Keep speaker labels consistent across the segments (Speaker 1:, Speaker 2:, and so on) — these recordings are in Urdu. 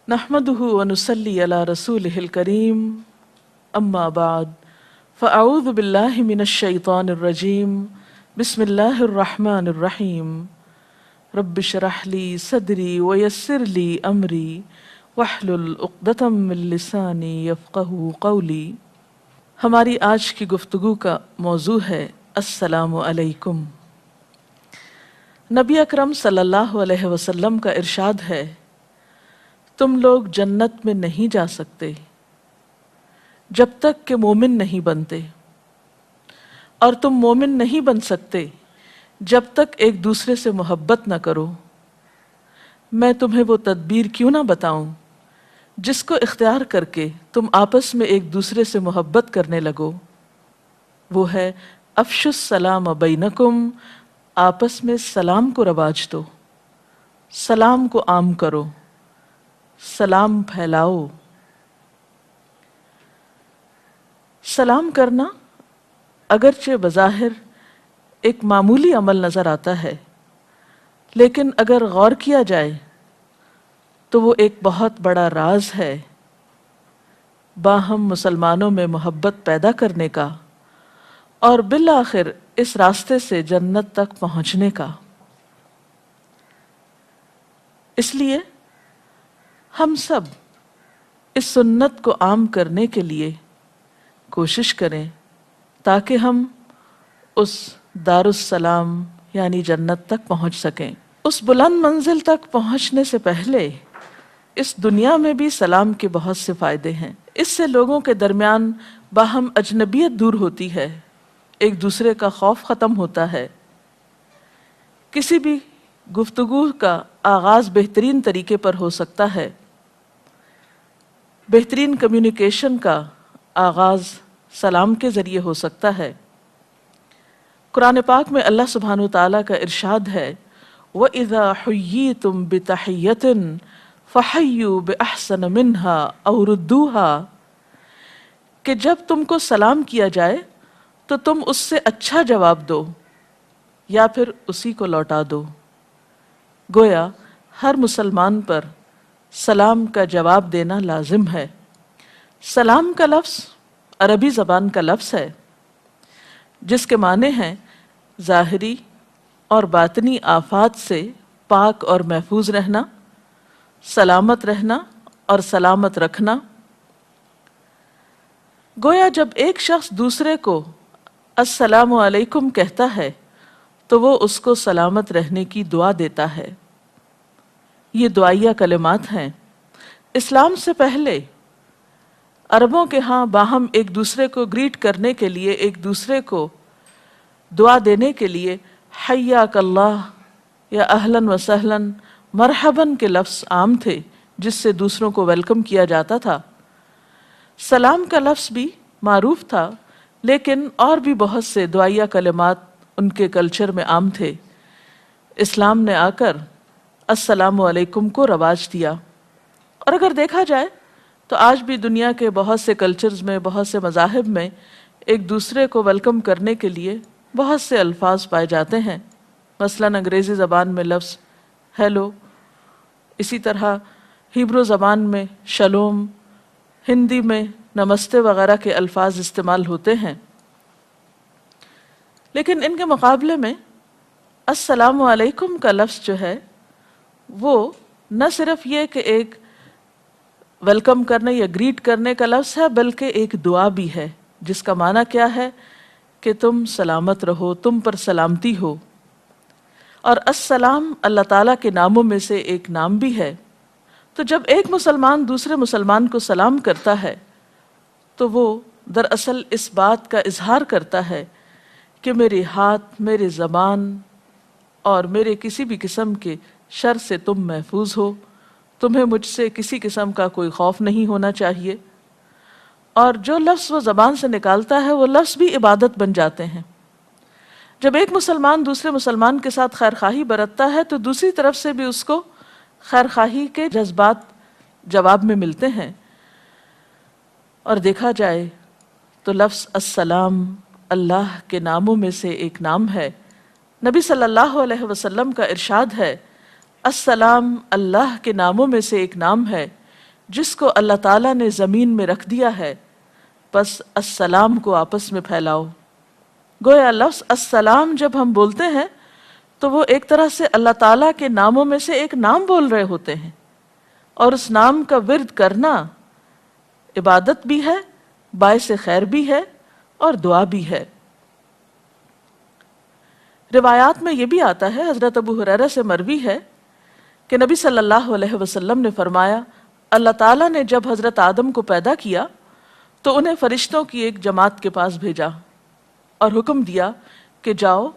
Speaker 1: نحمده ونصلي على رسوله الكريم اما بعد فاعوذ بالله من الشيطان الرجيم بسم الله الرحمن الرحيم رب اشرح لي صدري ويسر لي امري واحلل عقدة من لساني يفقهوا قولي۔ ہماری آج کی گفتگو کا موضوع ہے السلام علیکم۔ نبی اکرم صلی اللہ علیہ وسلم کا ارشاد ہے، تم لوگ جنت میں نہیں جا سکتے جب تک کہ مومن نہیں بنتے، اور تم مومن نہیں بن سکتے جب تک ایک دوسرے سے محبت نہ کرو۔ میں تمہیں وہ تدبیر کیوں نہ بتاؤں جس کو اختیار کر کے تم آپس میں ایک دوسرے سے محبت کرنے لگو۔ وہ ہے افشوا السلام بینکم، آپس میں سلام کو رواج دو، سلام کو عام کرو، سلام پھیلاؤ۔ سلام کرنا اگرچہ بظاہر ایک معمولی عمل نظر آتا ہے، لیکن اگر غور کیا جائے تو وہ ایک بہت بڑا راز ہے باہم مسلمانوں میں محبت پیدا کرنے کا اور بالآخر اس راستے سے جنت تک پہنچنے کا۔ اس لیے ہم سب اس سنت کو عام کرنے کے لیے کوشش کریں تاکہ ہم اس دار السلام یعنی جنت تک پہنچ سکیں۔ اس بلند منزل تک پہنچنے سے پہلے اس دنیا میں بھی سلام کے بہت سے فائدے ہیں۔ اس سے لوگوں کے درمیان باہم اجنبیت دور ہوتی ہے، ایک دوسرے کا خوف ختم ہوتا ہے، کسی بھی گفتگو کا آغاز بہترین طریقے پر ہو سکتا ہے، بہترین کمیونیکیشن کا آغاز سلام کے ذریعے ہو سکتا ہے۔ قرآن پاک میں اللہ سبحانہ وتعالیٰ کا ارشاد ہے، وَإِذَا حُيِّيتُم بِتَحِيَّةٍ فَحَيُّوا بِأَحْسَنَ مِنْهَا أَوْ رُدُّوهَا، کہ جب تم کو سلام کیا جائے تو تم اس سے اچھا جواب دو یا پھر اسی کو لوٹا دو۔ گویا ہر مسلمان پر سلام کا جواب دینا لازم ہے۔ سلام کا لفظ عربی زبان کا لفظ ہے جس کے معنی ہیں ظاہری اور باطنی آفات سے پاک اور محفوظ رہنا، سلامت رہنا اور سلامت رکھنا۔ گویا جب ایک شخص دوسرے کو السلام علیکم کہتا ہے تو وہ اس کو سلامت رہنے کی دعا دیتا ہے۔ یہ دعائیہ کلمات ہیں۔ اسلام سے پہلے عربوں کے ہاں باہم ایک دوسرے کو گریٹ کرنے کے لیے، ایک دوسرے کو دعا دینے کے لیے حیاک اللہ یا اہلاً و سہلاً مرحباً کے لفظ عام تھے جس سے دوسروں کو ویلکم کیا جاتا تھا۔ سلام کا لفظ بھی معروف تھا، لیکن اور بھی بہت سے دعائیہ کلمات ان کے کلچر میں عام تھے۔ اسلام نے آ کر السلام علیکم کو رواج دیا، اور اگر دیکھا جائے تو آج بھی دنیا کے بہت سے کلچرز میں، بہت سے مذاہب میں ایک دوسرے کو ویلکم کرنے کے لیے بہت سے الفاظ پائے جاتے ہیں۔ مثلاً انگریزی زبان میں لفظ ہیلو، اسی طرح ہیبرو زبان میں شلوم، ہندی میں نمستے وغیرہ کے الفاظ استعمال ہوتے ہیں۔ لیکن ان کے مقابلے میں السلام علیکم کا لفظ جو ہے وہ نہ صرف یہ کہ ایک ویلکم کرنے یا گریٹ کرنے کا لفظ ہے، بلکہ ایک دعا بھی ہے جس کا معنی کیا ہے کہ تم سلامت رہو، تم پر سلامتی ہو۔ اور السلام اللہ تعالیٰ کے ناموں میں سے ایک نام بھی ہے۔ تو جب ایک مسلمان دوسرے مسلمان کو سلام کرتا ہے تو وہ دراصل اس بات کا اظہار کرتا ہے کہ میرے ہاتھ، میرے زبان اور میرے کسی بھی قسم کے شر سے تم محفوظ ہو، تمہیں مجھ سے کسی قسم کا کوئی خوف نہیں ہونا چاہیے۔ اور جو لفظ وہ زبان سے نکالتا ہے وہ لفظ بھی عبادت بن جاتے ہیں۔ جب ایک مسلمان دوسرے مسلمان کے ساتھ خیرخواہی برتتا ہے تو دوسری طرف سے بھی اس کو خیرخواہی کے جذبات جواب میں ملتے ہیں۔ اور دیکھا جائے تو لفظ السلام اللہ کے ناموں میں سے ایک نام ہے۔ نبی صلی اللہ علیہ وسلم کا ارشاد ہے، السلام اللہ کے ناموں میں سے ایک نام ہے جس کو اللہ تعالیٰ نے زمین میں رکھ دیا ہے، بس السلام کو آپس میں پھیلاؤ۔ گویا لفظ السلام جب ہم بولتے ہیں تو وہ ایک طرح سے اللہ تعالیٰ کے ناموں میں سے ایک نام بول رہے ہوتے ہیں، اور اس نام کا ورد کرنا عبادت بھی ہے، باعث خیر بھی ہے اور دعا بھی ہے۔ روایات میں یہ بھی آتا ہے، حضرت ابو ہریرہ سے مروی ہے کہ نبی صلی اللہ علیہ وسلم نے فرمایا، اللہ تعالیٰ نے جب حضرت آدم کو پیدا کیا تو انہیں فرشتوں کی ایک جماعت کے پاس بھیجا اور حکم دیا کہ جاؤ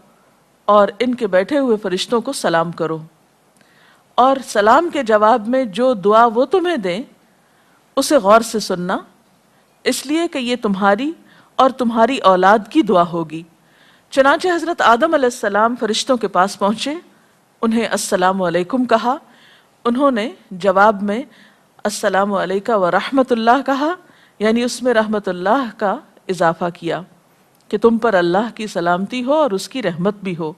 Speaker 1: اور ان کے بیٹھے ہوئے فرشتوں کو سلام کرو، اور سلام کے جواب میں جو دعا وہ تمہیں دیں اسے غور سے سننا، اس لیے کہ یہ تمہاری اور تمہاری اولاد کی دعا ہوگی۔ چنانچہ حضرت آدم علیہ السلام فرشتوں کے پاس پہنچے، انہیں السلام علیکم کہا، انہوں نے جواب میں السلام علیکہ ورحمۃ اللہ کہا، یعنی اس میں رحمت اللہ کا اضافہ کیا کہ تم پر اللہ کی سلامتی ہو اور اس کی رحمت بھی ہو۔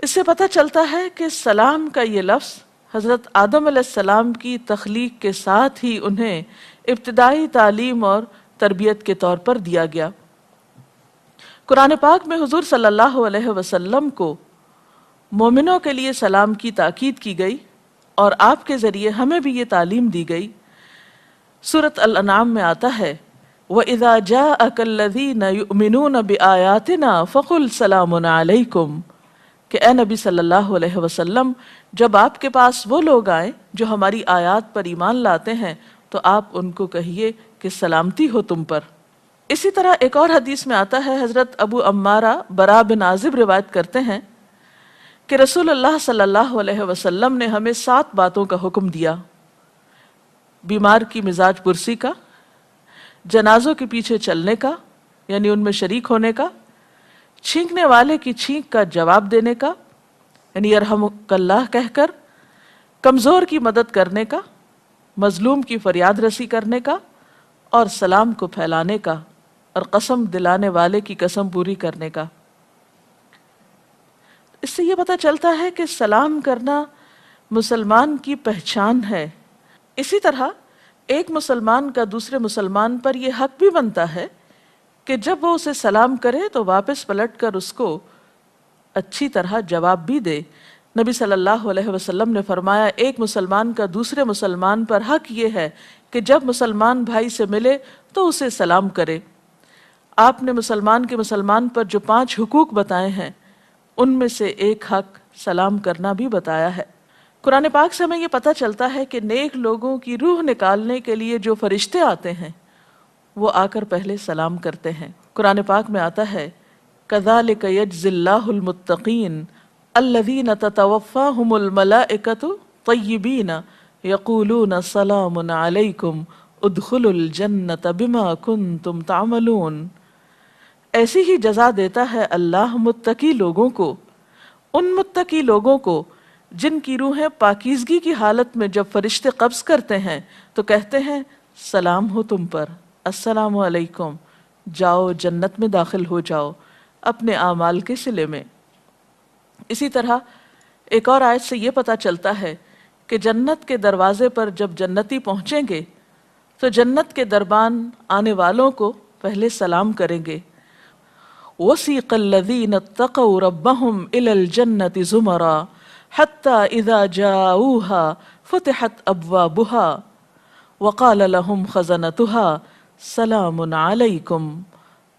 Speaker 1: اس سے پتہ چلتا ہے کہ سلام کا یہ لفظ حضرت آدم علیہ السلام کی تخلیق کے ساتھ ہی انہیں ابتدائی تعلیم اور تربیت کے طور پر دیا گیا۔ قرآن پاک میں حضور صلی اللہ علیہ وسلم کو مومنوں کے لیے سلام کی تاکید کی گئی اور آپ کے ذریعے ہمیں بھی یہ تعلیم دی گئی۔ سورۃ الانعام میں آتا ہے وَإِذَا جَاءَكَ الَّذِينَ يُؤْمِنُونَ بِآيَاتِنَا فَقُلْ سَلَامٌ عَلَيْكُمْ، کہ اے نبی صلی اللہ علیہ وسلم جب آپ کے پاس وہ لوگ آئیں جو ہماری آیات پر ایمان لاتے ہیں تو آپ ان کو کہیے کہ سلامتی ہو تم پر۔ اسی طرح ایک اور حدیث میں آتا ہے، حضرت ابو عمارہ براء بن عازب روایت کرتے ہیں کہ رسول اللہ صلی اللہ علیہ وسلم نے ہمیں 7 باتوں کا حکم دیا: بیمار کی مزاج پرسی کا، جنازوں کے پیچھے چلنے کا یعنی ان میں شریک ہونے کا، چھینکنے والے کی چھینک کا جواب دینے کا یعنی یرحمک اللہ کہہ کر، کمزور کی مدد کرنے کا، مظلوم کی فریاد رسی کرنے کا، اور سلام کو پھیلانے کا، اور قسم دلانے والے کی قسم پوری کرنے کا۔ اس سے یہ پتہ چلتا ہے کہ سلام کرنا مسلمان کی پہچان ہے۔ اسی طرح ایک مسلمان کا دوسرے مسلمان پر یہ حق بھی بنتا ہے کہ جب وہ اسے سلام کرے تو واپس پلٹ کر اس کو اچھی طرح جواب بھی دے۔ نبی صلی اللہ علیہ وسلم نے فرمایا، ایک مسلمان کا دوسرے مسلمان پر حق یہ ہے کہ جب مسلمان بھائی سے ملے تو اسے سلام کرے۔ آپ نے مسلمان کے مسلمان پر جو 5 حقوق بتائے ہیں ان میں سے ایک حق سلام کرنا بھی بتایا ہے۔ قرآن پاک سے ہمیں یہ پتہ چلتا ہے کہ نیک لوگوں کی روح نکالنے کے لیے جو فرشتے آتے ہیں وہ آ کر پہلے سلام کرتے ہیں۔ قرآن پاک میں آتا ہے كَذَلِكَ يَجْزِي اللَّهُ الْمُتَّقِينَ الَّذِينَ تَتَوَفَّاهُمُ الْمَلَائِكَةُ طَيِّبِينَ يَقُولُونَ سَلَامٌ عَلَيْكُمْ ادْخُلُوا الْجَنَّةَ بِمَا كُنْتُمْ تَعْمَلُونَ۔ ایسی ہی جزا دیتا ہے اللہ متقی لوگوں کو، ان متقی لوگوں کو جن کی روحیں پاکیزگی کی حالت میں جب فرشتے قبض کرتے ہیں تو کہتے ہیں سلام ہو تم پر، السلام علیکم، جاؤ جنت میں داخل ہو جاؤ اپنے اعمال کے صلے میں۔ اسی طرح ایک اور آیت سے یہ پتہ چلتا ہے کہ جنت کے دروازے پر جب جنتی پہنچیں گے تو جنت کے دربان آنے والوں کو پہلے سلام کریں گے۔ وَسِيقَ الَّذِينَ اتَّقَوْا رَبَّهُمْ إِلَى الْجَنَّةِ زُمَرًا حَتَّى إِذَا جَاءُوهَا فُتِحَتْ أَبْوَابُهَا وَقَالَ لَهُمْ خَزَنَتُهَا سَلَامٌ عَلَيْكُمْ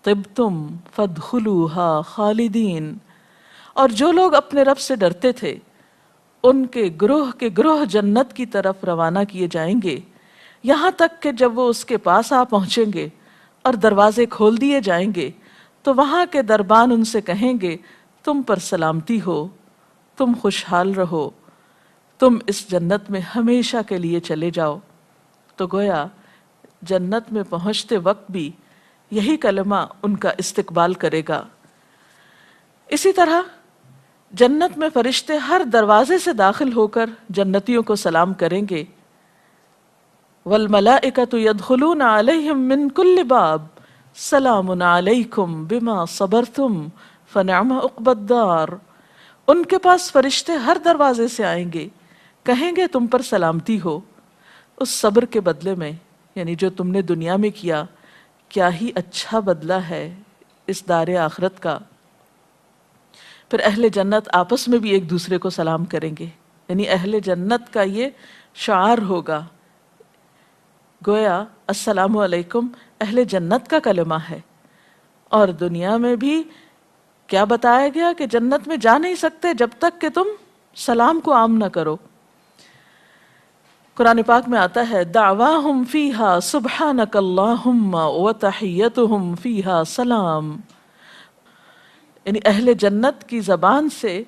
Speaker 1: طِبْتُمْ فَادْخُلُوهَا خَالِدِينَ۔ اور جو لوگ اپنے رب سے ڈرتے تھے ان کے گروہ جنت کی طرف روانہ کیے جائیں گے، یہاں تک کہ جب وہ اس کے پاس آ پہنچیں گے اور دروازے کھول دیے جائیں گے تو وہاں کے دربان ان سے کہیں گے تم پر سلامتی ہو، تم خوشحال رہو، تم اس جنت میں ہمیشہ کے لیے چلے جاؤ۔ تو گویا جنت میں پہنچتے وقت بھی یہی کلمہ ان کا استقبال کرے گا۔ اسی طرح جنت میں فرشتے ہر دروازے سے داخل ہو کر جنتیوں کو سلام کریں گے۔ وَالْمَلَائِكَةُ يَدْخُلُونَ عَلَيْهِمْ مِنْ كُلِّ بَابٍ سَلَامٌ عَلَيْكُمْ بِمَا صَبَرْتُمْ فَنِعْمَ عُقْبَى الدَّارِ۔ ان کے پاس فرشتے ہر دروازے سے آئیں گے، کہیں گے تم پر سلامتی ہو، اس صبر کے بدلے میں، یعنی جو تم نے دنیا میں کیا، کیا ہی اچھا بدلہ ہے اس دار آخرت کا۔ پھر اہل جنت آپس میں بھی ایک دوسرے کو سلام کریں گے، یعنی اہل جنت کا یہ شعار ہوگا، گویا السلام علیکم اہل جنت کا کلمہ ہے۔ اور دنیا میں بھی کیا بتایا گیا کہ جنت میں جا نہیں سکتے جب تک کہ تم سلام کو عام نہ کرو۔ قرآن پاک میں آتا ہے دعواہم فیہا سبحانک اللہم وتحیتہم فیہا سلام، یعنی اہل جنت کی زبان سے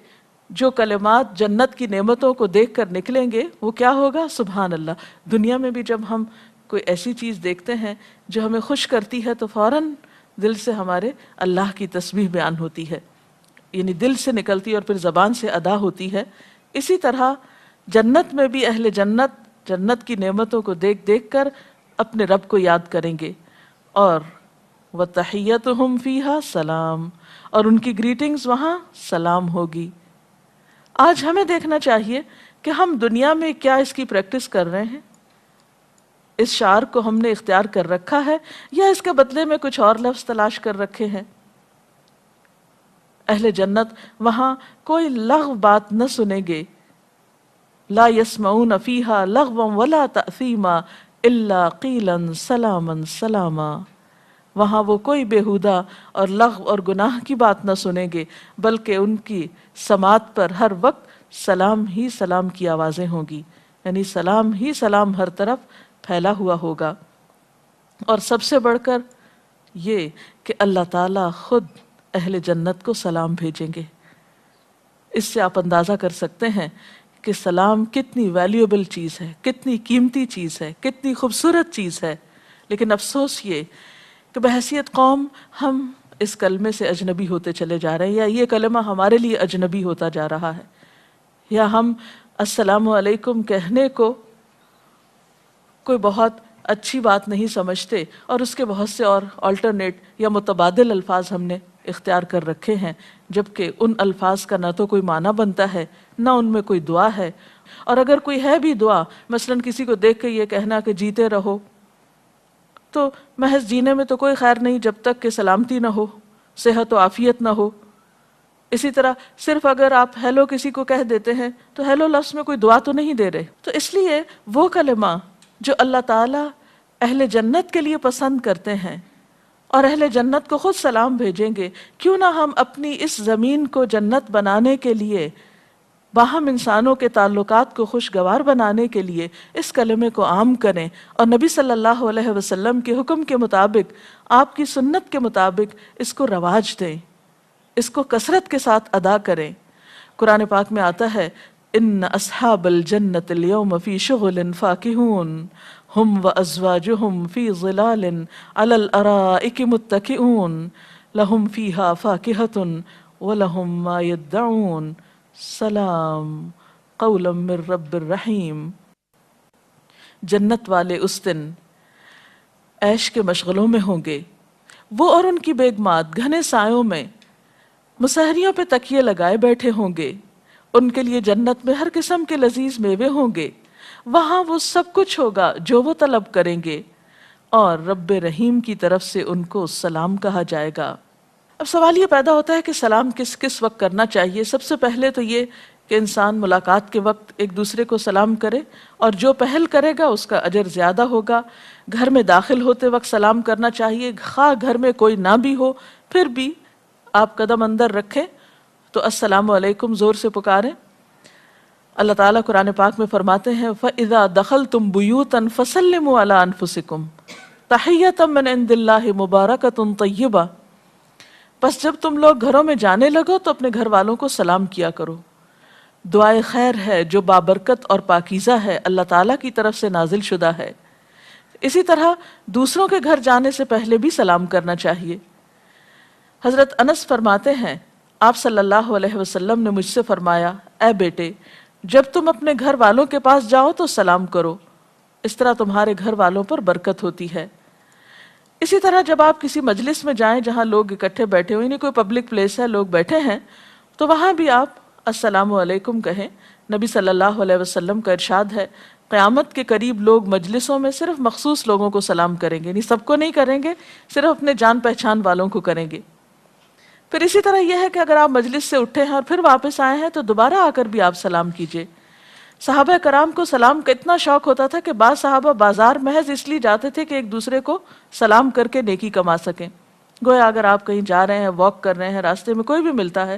Speaker 1: جو کلمات جنت کی نعمتوں کو دیکھ کر نکلیں گے وہ کیا ہوگا؟ سبحان اللہ۔ دنیا میں بھی جب ہم کوئی ایسی چیز دیکھتے ہیں جو ہمیں خوش کرتی ہے تو فوراً دل سے ہمارے اللہ کی تسبیح بیان ہوتی ہے، یعنی دل سے نکلتی اور پھر زبان سے ادا ہوتی ہے۔ اسی طرح جنت میں بھی اہل جنت جنت کی نعمتوں کو دیکھ دیکھ کر اپنے رب کو یاد کریں گے، اور وَتَحِيَّتُهُمْ فِيهَا سلام، اور ان کی گریٹنگز وہاں سلام ہوگی۔ آج ہمیں دیکھنا چاہیے کہ ہم دنیا میں کیا اس کی پریکٹس کر رہے ہیں، اس شعار کو ہم نے اختیار کر رکھا ہے یا اس کے بدلے میں کچھ اور لفظ تلاش کر رکھے ہیں۔ اہل جنت وہاں کوئی لغو بات نہ سنیں گے، لا يسمعون فیہا لغوا ولا تأثیما الا قیلا سلاما سلاما، وہاں وہ کوئی بیہودہ اور لغو اور گناہ کی بات نہ سنیں گے، بلکہ ان کی سماعت پر ہر وقت سلام ہی سلام کی آوازیں ہوں گی، یعنی سلام ہی سلام ہر طرف پھیلا ہوا ہوگا۔ اور سب سے بڑھ کر یہ کہ اللہ تعالیٰ خود اہل جنت کو سلام بھیجیں گے۔ اس سے آپ اندازہ کر سکتے ہیں کہ سلام کتنی ویلیوبل چیز ہے، کتنی قیمتی چیز ہے، کتنی خوبصورت چیز ہے۔ لیکن افسوس یہ کہ بحیثیت قوم ہم اس کلمے سے اجنبی ہوتے چلے جا رہے ہیں، یا یہ کلمہ ہمارے لیے اجنبی ہوتا جا رہا ہے، یا ہم السلام علیکم کہنے کو کوئی بہت اچھی بات نہیں سمجھتے، اور اس کے بہت سے اور آلٹرنیٹ یا متبادل الفاظ ہم نے اختیار کر رکھے ہیں، جبکہ ان الفاظ کا نہ تو کوئی معنی بنتا ہے، نہ ان میں کوئی دعا ہے۔ اور اگر کوئی ہے بھی دعا، مثلا کسی کو دیکھ کے یہ کہنا کہ جیتے رہو، تو محض جینے میں تو کوئی خیر نہیں جب تک کہ سلامتی نہ ہو، صحت و عافیت نہ ہو۔ اسی طرح صرف اگر آپ ہیلو کسی کو کہہ دیتے ہیں تو ہیلو لفظ میں کوئی دعا تو نہیں دے رہے۔ تو اس لیے وہ کلمہ جو اللہ تعالیٰ اہل جنت کے لیے پسند کرتے ہیں اور اہل جنت کو خود سلام بھیجیں گے، کیوں نہ ہم اپنی اس زمین کو جنت بنانے کے لیے، باہم انسانوں کے تعلقات کو خوشگوار بنانے کے لیے اس کلمے کو عام کریں، اور نبی صلی اللہ علیہ وسلم کے حکم کے مطابق، آپ کی سنت کے مطابق اس کو رواج دیں، اس کو کثرت کے ساتھ ادا کریں۔ قرآن پاک میں آتا ہے ان اصحاب الجنت اليوم فی شغل فاکہون ہم وازواجہم فی ظلال علی الارائک متکئون لہم فیہا فاکہۃ ولہم ما یدعون سلام قولا من رب الرحیم۔ جنت والے اس دن عیش کے مشغلوں میں ہوں گے، وہ اور ان کی بیگمات گھنے سایوں میں مسہریوں پہ تکیے لگائے بیٹھے ہوں گے، ان کے لیے جنت میں ہر قسم کے لذیذ میوے ہوں گے، وہاں وہ سب کچھ ہوگا جو وہ طلب کریں گے، اور رب رحیم کی طرف سے ان کو سلام کہا جائے گا۔ اب سوال یہ پیدا ہوتا ہے کہ سلام کس کس وقت کرنا چاہیے؟ سب سے پہلے تو یہ کہ انسان ملاقات کے وقت ایک دوسرے کو سلام کرے، اور جو پہل کرے گا اس کا اجر زیادہ ہوگا۔ گھر میں داخل ہوتے وقت سلام کرنا چاہیے، خواہ گھر میں کوئی نہ بھی ہو، پھر بھی آپ قدم اندر رکھیں تو السلام علیکم زور سے پکاریں۔ اللہ تعالیٰ قرآن پاک میں فرماتے ہیں فَإِذَا دَخَلْتُمْ بُيُوتًا فَسَلِّمُوا عَلَىٰ أَنفُسِكُمْ تَحِيَّةً مِّنْ عِندِ اللَّهِ مُبَارَكَةٌ طَيِّبَةٌ، پس جب تم لوگ گھروں میں جانے لگو تو اپنے گھر والوں کو سلام کیا کرو، دعائے خیر ہے جو بابرکت اور پاکیزہ ہے، اللہ تعالیٰ کی طرف سے نازل شدہ ہے۔ اسی طرح دوسروں کے گھر جانے سے پہلے بھی سلام کرنا چاہیے۔ حضرت انس فرماتے ہیں آپ صلی اللہ علیہ وسلم نے مجھ سے فرمایا، اے بیٹے، جب تم اپنے گھر والوں کے پاس جاؤ تو سلام کرو، اس طرح تمہارے گھر والوں پر برکت ہوتی ہے۔ اسی طرح جب آپ کسی مجلس میں جائیں جہاں لوگ اکٹھے بیٹھے ہوئے، یعنی کوئی پبلک پلیس ہے، لوگ بیٹھے ہیں، تو وہاں بھی آپ السلام علیکم کہیں۔ نبی صلی اللہ علیہ وسلم کا ارشاد ہے قیامت کے قریب لوگ مجلسوں میں صرف مخصوص لوگوں کو سلام کریں گے، یعنی سب کو نہیں کریں گے، صرف اپنے جان پہچان والوں کو کریں گے۔ پھر اسی طرح یہ ہے کہ اگر آپ مجلس سے اٹھے ہیں اور پھر واپس آئے ہیں تو دوبارہ آ کر بھی آپ سلام کیجئے۔ صحابہ کرام کو سلام کا اتنا شوق ہوتا تھا کہ بعض صحابہ بازار محض اس لیے جاتے تھے کہ ایک دوسرے کو سلام کر کے نیکی کما سکیں۔ گویا اگر آپ کہیں جا رہے ہیں، واک کر رہے ہیں، راستے میں کوئی بھی ملتا ہے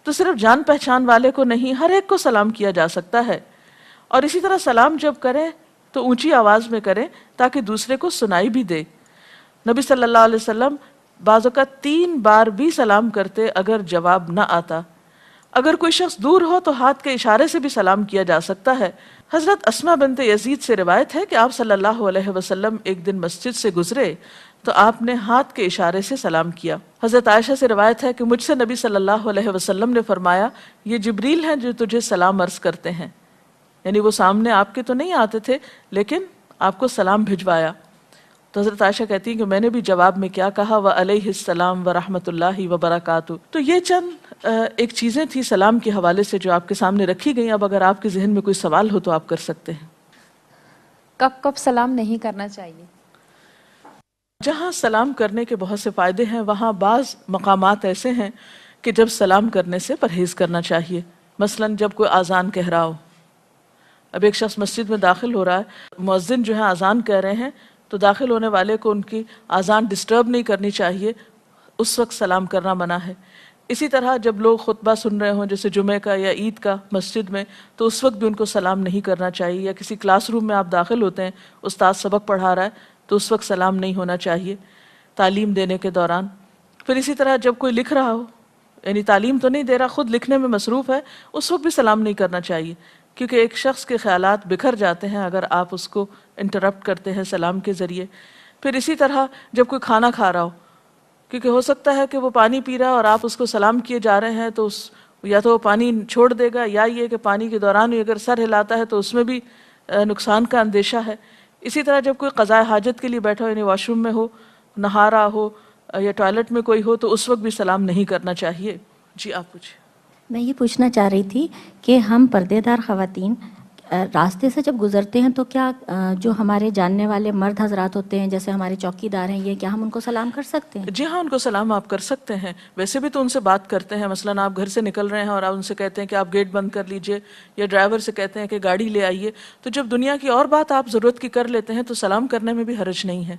Speaker 1: تو صرف جان پہچان والے کو نہیں، ہر ایک کو سلام کیا جا سکتا ہے۔ اور اسی طرح سلام جب کریں تو اونچی آواز میں کریں تاکہ دوسرے کو سنائی بھی دے۔ نبی صلی اللہ علیہ وسلم بعض اوقات 3 بار بھی سلام کرتے اگر جواب نہ آتا۔ اگر کوئی شخص دور ہو تو ہاتھ کے اشارے سے بھی سلام کیا جا سکتا ہے۔ حضرت اسماء بنت یزید سے روایت ہے کہ آپ صلی اللہ علیہ وسلم ایک دن مسجد سے گزرے تو آپ نے ہاتھ کے اشارے سے سلام کیا۔ حضرت عائشہ سے روایت ہے کہ مجھ سے نبی صلی اللہ علیہ وسلم نے فرمایا، یہ جبریل ہیں جو تجھے سلام عرض کرتے ہیں، یعنی وہ سامنے آپ کے تو نہیں آتے تھے لیکن آپ کو سلام بھجوایا۔ تو حضرت عائشہ کہتی ہیں کہ میں نے بھی جواب میں کیا کہا، وعلیہ السلام ورحمۃ اللہ وبرکاتہ۔ تو یہ چند ایک چیزیں تھیں سلام کے حوالے سے جو آپ کے سامنے رکھی گئیں۔ اب اگر آپ کے ذہن میں کوئی سوال ہو تو آپ کر سکتے ہیں۔
Speaker 2: کب کب سلام نہیں کرنا چاہیے؟
Speaker 1: جہاں سلام کرنے کے بہت سے فائدے ہیں وہاں بعض مقامات ایسے ہیں کہ جب سلام کرنے سے پرہیز کرنا چاہیے۔ مثلا جب کوئی اذان کہہ رہا ہو، اب ایک شخص مسجد میں داخل ہو رہا ہے، مؤذن جو ہے اذان کہہ رہے ہیں تو داخل ہونے والے کو ان کی اذان ڈسٹرب نہیں کرنی چاہیے، اس وقت سلام کرنا منع ہے۔ اسی طرح جب لوگ خطبہ سن رہے ہوں جیسے جمعہ کا یا عید کا مسجد میں، تو اس وقت بھی ان کو سلام نہیں کرنا چاہیے۔ یا کسی کلاس روم میں آپ داخل ہوتے ہیں، استاد سبق پڑھا رہا ہے تو اس وقت سلام نہیں ہونا چاہیے تعلیم دینے کے دوران۔ پھر اسی طرح جب کوئی لکھ رہا ہو، یعنی تعلیم تو نہیں دے رہا، خود لکھنے میں مصروف ہے، اس وقت بھی سلام نہیں کرنا چاہیے، کیونکہ ایک شخص کے خیالات بکھر جاتے ہیں اگر آپ اس کو انٹرپٹ کرتے ہیں سلام کے ذریعے۔ پھر اسی طرح جب کوئی کھانا کھا رہا ہو، کیونکہ ہو سکتا ہے کہ وہ پانی پی رہا ہے اور آپ اس کو سلام کیے جا رہے ہیں تو یا تو وہ پانی چھوڑ دے گا، یا یہ کہ پانی کے دوران بھی اگر سر ہلاتا ہے تو اس میں بھی نقصان کا اندیشہ ہے۔ اسی طرح جب کوئی قضاء حاجت کے لیے بیٹھا ہو، یعنی واش روم میں ہو، نہا رہا ہو یا ٹوائلٹ میں کوئی ہو، تو اس وقت بھی سلام نہیں کرنا چاہیے۔ جی آپ پوچھیں۔
Speaker 3: میں یہ پوچھنا چاہ رہی تھی کہ ہم پردے دار خواتین راستے سے جب گزرتے ہیں تو کیا جو ہمارے جاننے والے مرد حضرات ہوتے ہیں جیسے ہمارے چوکی دار ہیں، یہ کیا ہم ان کو سلام کر سکتے ہیں؟
Speaker 1: جی ہاں، ان کو سلام آپ کر سکتے ہیں۔ ویسے بھی تو ان سے بات کرتے ہیں، مثلاً آپ گھر سے نکل رہے ہیں اور آپ ان سے کہتے ہیں کہ آپ گیٹ بند کر لیجئے، یا ڈرائیور سے کہتے ہیں کہ گاڑی لے آئیے، تو جب دنیا کی اور بات آپ ضرورت کی کر لیتے ہیں تو سلام کرنے میں بھی حرج نہیں ہے۔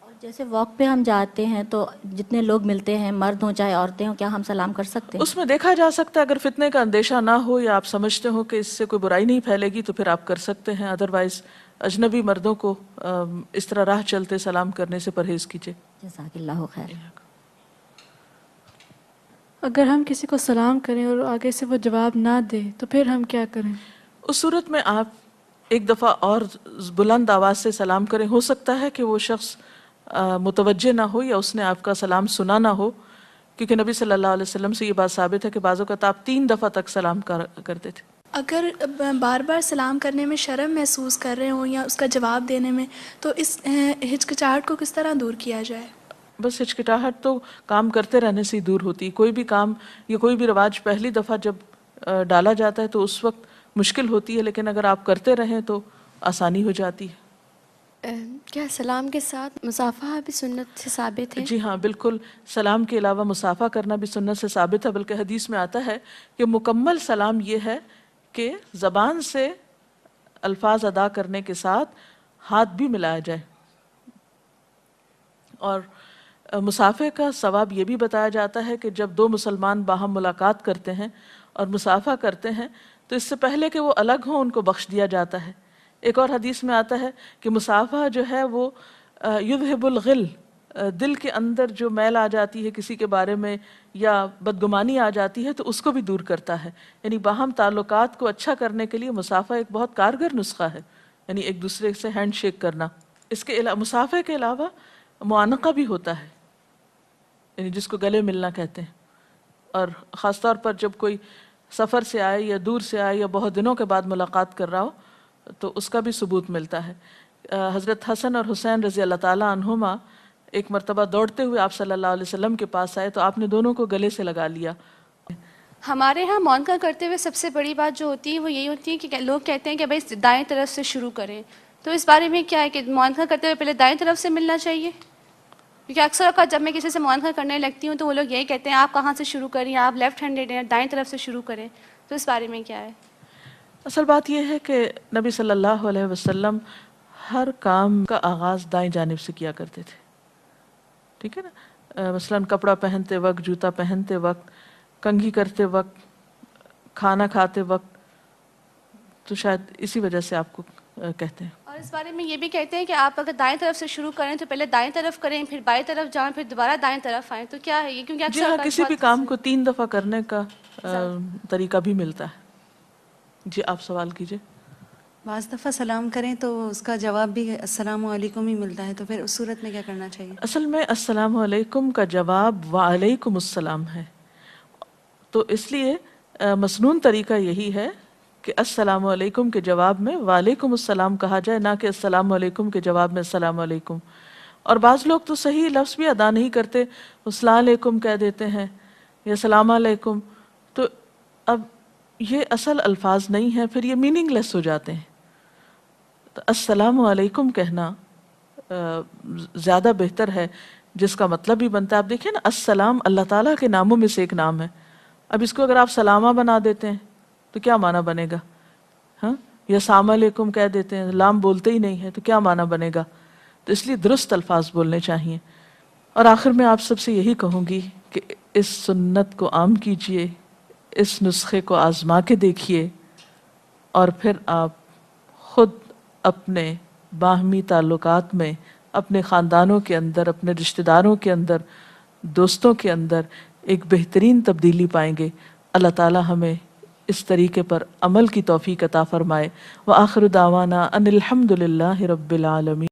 Speaker 3: اور جیسے واک پہ ہم جاتے ہیں تو جتنے لوگ ملتے ہیں، مرد ہوں چاہے عورتیں ہوں، کیا ہم سلام کر سکتے ہیں؟
Speaker 1: اس میں دیکھا جا سکتا ہے، اگر فتنے کا اندیشہ نہ ہو یا آپ سمجھتے ہو کہ اس سے کوئی برائی نہیں پھیلے گی تو پھر آپ کر سکتے ہیں، ادروائز اجنبی مردوں کو اس طرح راہ چلتے سلام کرنے سے پرہیز کیجیے۔
Speaker 3: جزاک اللہ خیر۔
Speaker 4: اگر ہم کسی کو سلام کریں اور آگے سے وہ جواب نہ دے تو پھر ہم کیا کریں؟
Speaker 1: اس صورت میں آپ ایک دفعہ اور بلند آواز سے سلام کریں۔ ہو سکتا ہے کہ وہ شخص متوجہ نہ ہو یا اس نے آپ کا سلام سنا نہ ہو، کیونکہ نبی صلی اللہ علیہ وسلم سے یہ بات ثابت ہے کہ بعض اوقات آپ 3 دفعہ تک سلام کرتے تھے۔
Speaker 5: اگر بار بار سلام کرنے میں شرم محسوس کر رہے ہوں یا اس کا جواب دینے میں، تو اس ہچکچاہٹ کو کس طرح دور کیا جائے؟
Speaker 1: بس ہچکچاہٹ تو کام کرتے رہنے سے ہی دور ہوتی ہے۔ کوئی بھی کام یا کوئی بھی رواج پہلی دفعہ جب ڈالا جاتا ہے تو اس وقت مشکل ہوتی ہے، لیکن اگر آپ کرتے رہیں تو آسانی ہو جاتی ہے۔
Speaker 6: کیا سلام کے ساتھ مصافحہ بھی سنت سے ثابت ہے؟
Speaker 1: جی ہاں بالکل، سلام کے علاوہ مصافحہ کرنا بھی سنت سے ثابت ہے، بلکہ حدیث میں آتا ہے کہ مکمل سلام یہ ہے کہ زبان سے الفاظ ادا کرنے کے ساتھ ہاتھ بھی ملایا جائے۔ اور مصافحے کا ثواب یہ بھی بتایا جاتا ہے کہ جب 2 مسلمان باہم ملاقات کرتے ہیں اور مصافحہ کرتے ہیں تو اس سے پہلے کہ وہ الگ ہوں ان کو بخش دیا جاتا ہے۔ ایک اور حدیث میں آتا ہے کہ مصافحہ جو ہے وہ یذہب الغل، دل کے اندر جو میل آ جاتی ہے کسی کے بارے میں یا بدگمانی آ جاتی ہے تو اس کو بھی دور کرتا ہے۔ یعنی باہم تعلقات کو اچھا کرنے کے لیے مصافحہ ایک بہت کارگر نسخہ ہے، یعنی ایک دوسرے سے ہینڈ شیک کرنا۔ اس کے مصافحے کے علاوہ معانقہ بھی ہوتا ہے، یعنی جس کو گلے ملنا کہتے ہیں، اور خاص طور پر جب کوئی سفر سے آئے یا دور سے آئے یا بہت دنوں کے بعد ملاقات کر رہا ہو تو اس کا بھی ثبوت ملتا ہے۔ حضرت حسن اور حسین رضی اللہ تعالیٰ عنہما ایک مرتبہ دوڑتے ہوئے آپ صلی اللہ علیہ وسلم کے پاس آئے تو آپ نے دونوں کو گلے سے لگا لیا۔
Speaker 6: ہمارے ہاں مونکا کرتے ہوئے سب سے بڑی بات جو ہوتی ہے وہ یہی ہوتی ہے کہ لوگ کہتے ہیں کہ بھائی دائیں طرف سے شروع کریں. تو اس بارے میں کیا ہے کہ مونکا کرتے ہوئے پہلے دائیں طرف سے ملنا چاہیے؟ کیونکہ اکثر اوقات جب میں کسی سے مونکا کرنے لگتی ہوں تو وہ لوگ یہی کہتے ہیں آپ کہاں سے شروع کریں, آپ لیفٹ ہینڈیڈ ہیں, دائیں طرف سے شروع کریں. تو اس بارے میں کیا ہے؟
Speaker 1: اصل بات یہ ہے کہ نبی صلی اللہ علیہ وسلم ہر کام کا آغاز دائیں جانب سے کیا کرتے تھے. ٹھیک ہے نا, مثلاً کپڑا پہنتے وقت, جوتا پہنتے وقت, کنگھی کرتے وقت, کھانا کھاتے وقت. تو شاید اسی وجہ سے آپ کو کہتے ہیں.
Speaker 6: اور اس بارے میں یہ بھی کہتے ہیں کہ آپ اگر دائیں طرف سے شروع کریں تو پہلے دائیں طرف کریں, پھر بائیں طرف جائیں, پھر دوبارہ دائیں طرف آئیں. تو کیا ہے یہ؟ کیونکہ
Speaker 1: جی
Speaker 6: اکثر
Speaker 1: ہاں,
Speaker 6: اوقات
Speaker 1: کسی بھی
Speaker 6: بہت
Speaker 1: کام کو 3 دفعہ کرنے کا طریقہ بھی ملتا ہے. جی آپ سوال کیجئے.
Speaker 7: بعض دفعہ سلام کریں تو اس کا جواب بھی السلام علیکم ہی ملتا ہے, تو پھر اس صورت میں کیا کرنا چاہیے؟
Speaker 1: اصل میں السلام علیکم کا جواب وعلیکم السلام ہے. تو اس لیے مسنون طریقہ یہی ہے کہ السلام علیکم کے جواب میں وعلیکم السلام کہا جائے, نہ کہ السلام علیکم کے جواب میں السلام علیکم. اور بعض لوگ تو صحیح لفظ بھی ادا نہیں کرتے, السلام علیکم کہہ دیتے ہیں یا السلام علیکم. تو اب یہ اصل الفاظ نہیں ہیں, پھر یہ میننگ لیس ہو جاتے ہیں. تو السلام علیکم کہنا زیادہ بہتر ہے, جس کا مطلب بھی بنتا ہے. آپ دیکھیں نا, السلام اللہ تعالیٰ کے ناموں میں سے ایک نام ہے. اب اس کو اگر آپ سلامہ بنا دیتے ہیں تو کیا معنی بنے گا؟ ہاں, یا السلام علیکم کہہ دیتے ہیں, لام بولتے ہی نہیں ہے, تو کیا معنی بنے گا؟ تو اس لیے درست الفاظ بولنے چاہیے. اور آخر میں آپ سب سے یہی کہوں گی کہ اس سنت کو عام کیجئے, اس نسخے کو آزما کے دیکھیے, اور پھر آپ خود اپنے باہمی تعلقات میں, اپنے خاندانوں کے اندر, اپنے رشتہ داروں کے اندر, دوستوں کے اندر ایک بہترین تبدیلی پائیں گے. اللہ تعالی ہمیں اس طریقے پر عمل کی توفیق عطا فرمائے. وآخر دعوانا ان الحمد للہ رب العالمین.